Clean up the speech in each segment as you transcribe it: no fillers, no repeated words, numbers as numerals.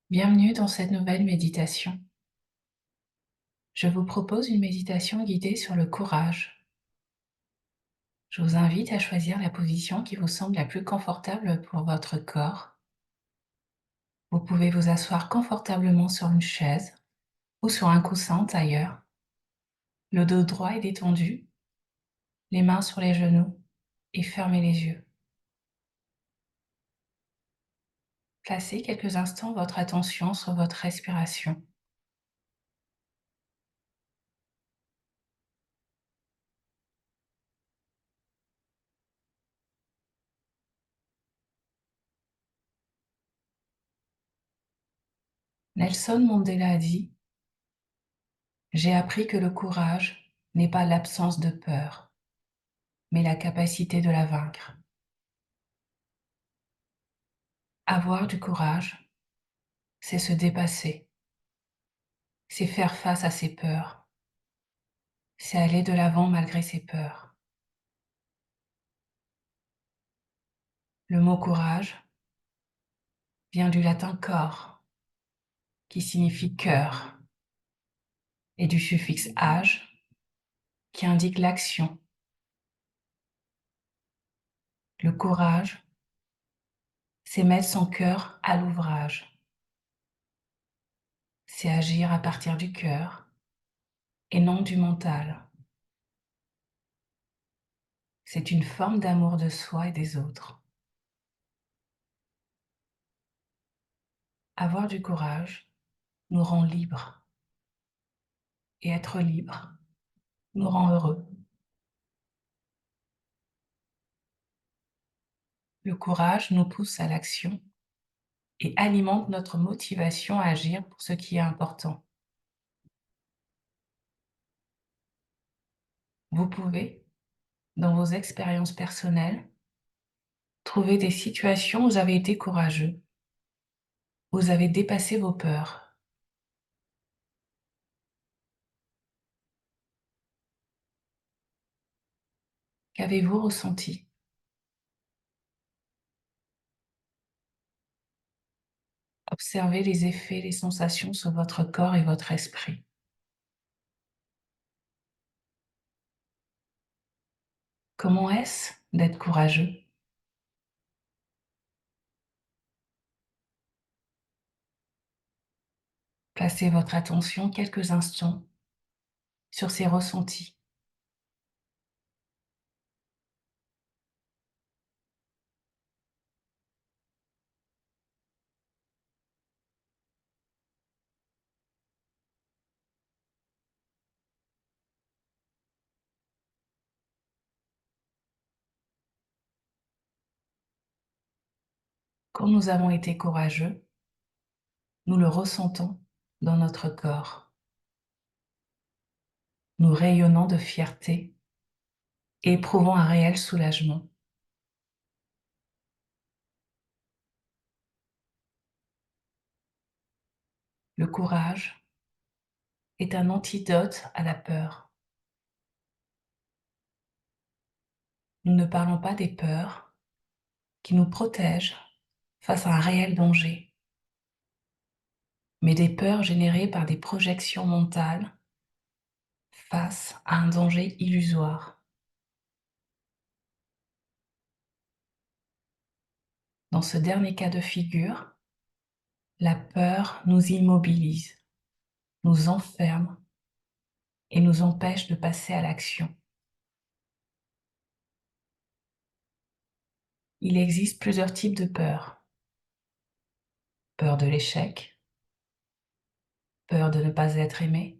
Bienvenue dans cette nouvelle méditation. Je vous propose une méditation guidée sur le courage. Je vous invite à choisir la position qui vous semble la plus confortable pour votre corps. Vous pouvez vous asseoir confortablement sur une chaise ou sur un coussin en tailleur. Le dos droit et détendu, les mains sur les genoux et fermez les yeux. Placez quelques instants votre attention sur votre respiration. Nelson Mandela a dit: j'ai appris que le courage n'est pas l'absence de peur, mais la capacité de la vaincre. Avoir du courage, c'est se dépasser, c'est faire face à ses peurs, c'est aller de l'avant malgré ses peurs. Le mot courage vient du latin cor, qui signifie cœur, et du suffixe age, qui indique l'action. Le courage, c'est mettre son cœur à l'ouvrage, c'est agir à partir du cœur et non du mental. C'est une forme d'amour de soi et des autres. Avoir du courage nous rend libres, et être libre nous rend heureux. Le courage nous pousse à l'action et alimente notre motivation à agir pour ce qui est important. Vous pouvez, dans vos expériences personnelles, trouver des situations où vous avez été courageux, où vous avez dépassé vos peurs. Qu'avez-vous ressenti? Observez les effets, les sensations sur votre corps et votre esprit. Comment est-ce d'être courageux? Placez votre attention quelques instants sur ces ressentis. Quand nous avons été courageux, nous le ressentons dans notre corps, nous rayonnons de fierté et éprouvons un réel soulagement. Le courage est un antidote à la peur. Nous ne parlons pas des peurs qui nous protègent face à un réel danger, mais des peurs générées par des projections mentales face à un danger illusoire. Dans ce dernier cas de figure, la peur nous immobilise, nous enferme et nous empêche de passer à l'action. Il existe plusieurs types de peur. Peur de l'échec, peur de ne pas être aimé,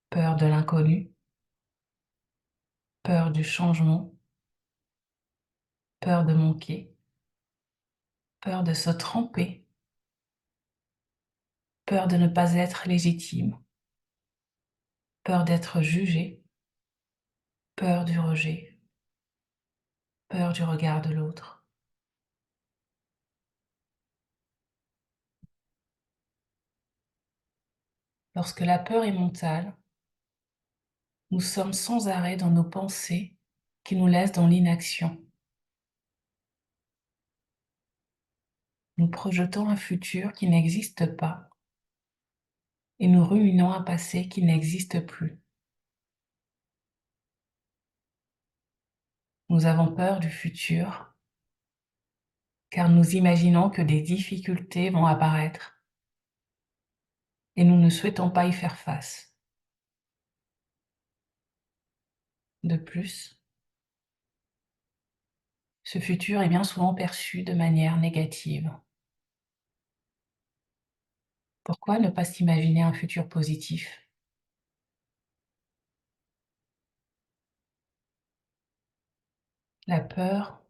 peur de l'inconnu, peur du changement, peur de manquer, peur de se tromper, peur de ne pas être légitime, peur d'être jugé, peur du rejet, peur du regard de l'autre. Lorsque la peur est mentale, nous sommes sans arrêt dans nos pensées qui nous laissent dans l'inaction. nous projetons un futur qui n'existe pas et nous ruminons un passé qui n'existe plus. Nous avons peur du futur car nous imaginons que des difficultés vont apparaître et nous ne souhaitons pas y faire face. De plus, ce futur est bien souvent perçu de manière négative. Pourquoi ne pas s'imaginer un futur positif? La peur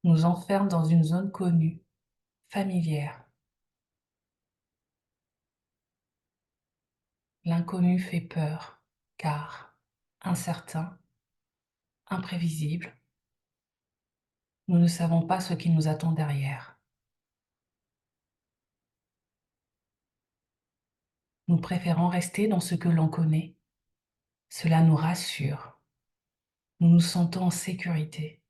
nous enferme dans une zone connue, familière. L'inconnu fait peur, car incertain, imprévisible, nous ne savons pas ce qui nous attend derrière. Nous préférons rester dans ce que l'on connaît. Cela nous rassure. Nous nous sentons en sécurité.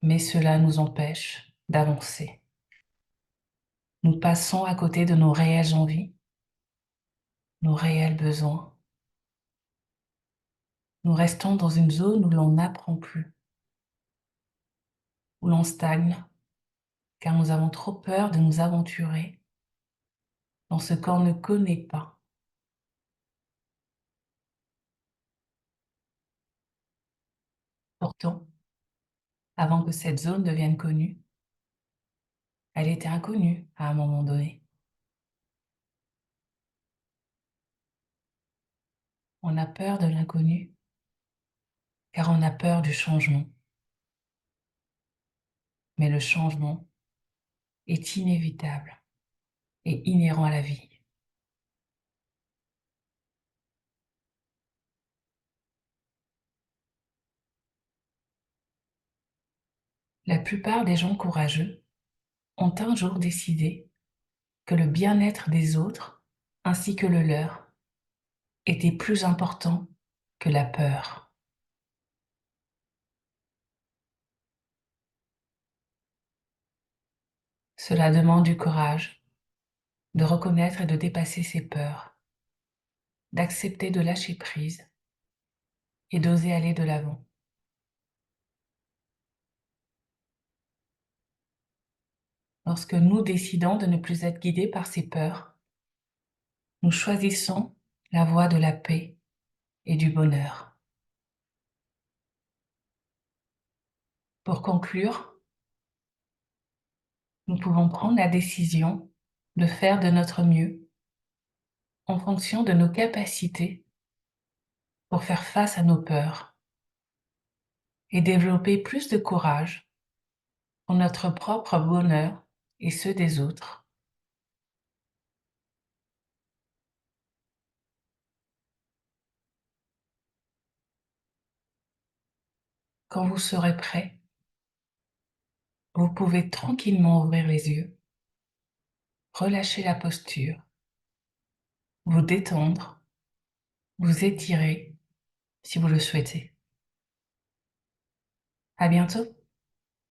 Mais cela nous empêche d'avancer. Nous passons à côté de nos réelles envies, nos réels besoins. Nous restons dans une zone où l'on n'apprend plus, où l'on stagne, car nous avons trop peur de nous aventurer dans ce qu'on ne connaît pas. Pourtant, avant que cette zone devienne connue, elle était inconnue à un moment donné. On a peur de l'inconnu, car on a peur du changement. Mais le changement est inévitable et inhérent à la vie. La plupart des gens courageux ont un jour décidé que le bien-être des autres, ainsi que le leur, était plus important que la peur. Cela demande du courage, de reconnaître et de dépasser ses peurs, d'accepter de lâcher prise et d'oser aller de l'avant. Lorsque nous décidons de ne plus être guidés par ces peurs, nous choisissons la voie de la paix et du bonheur. Pour conclure, nous pouvons prendre la décision de faire de notre mieux en fonction de nos capacités pour faire face à nos peurs et développer plus de courage pour notre propre bonheur et ceux des autres. Quand vous serez prêt, vous pouvez tranquillement ouvrir les yeux, relâcher la posture, vous détendre, vous étirer si vous le souhaitez. À bientôt.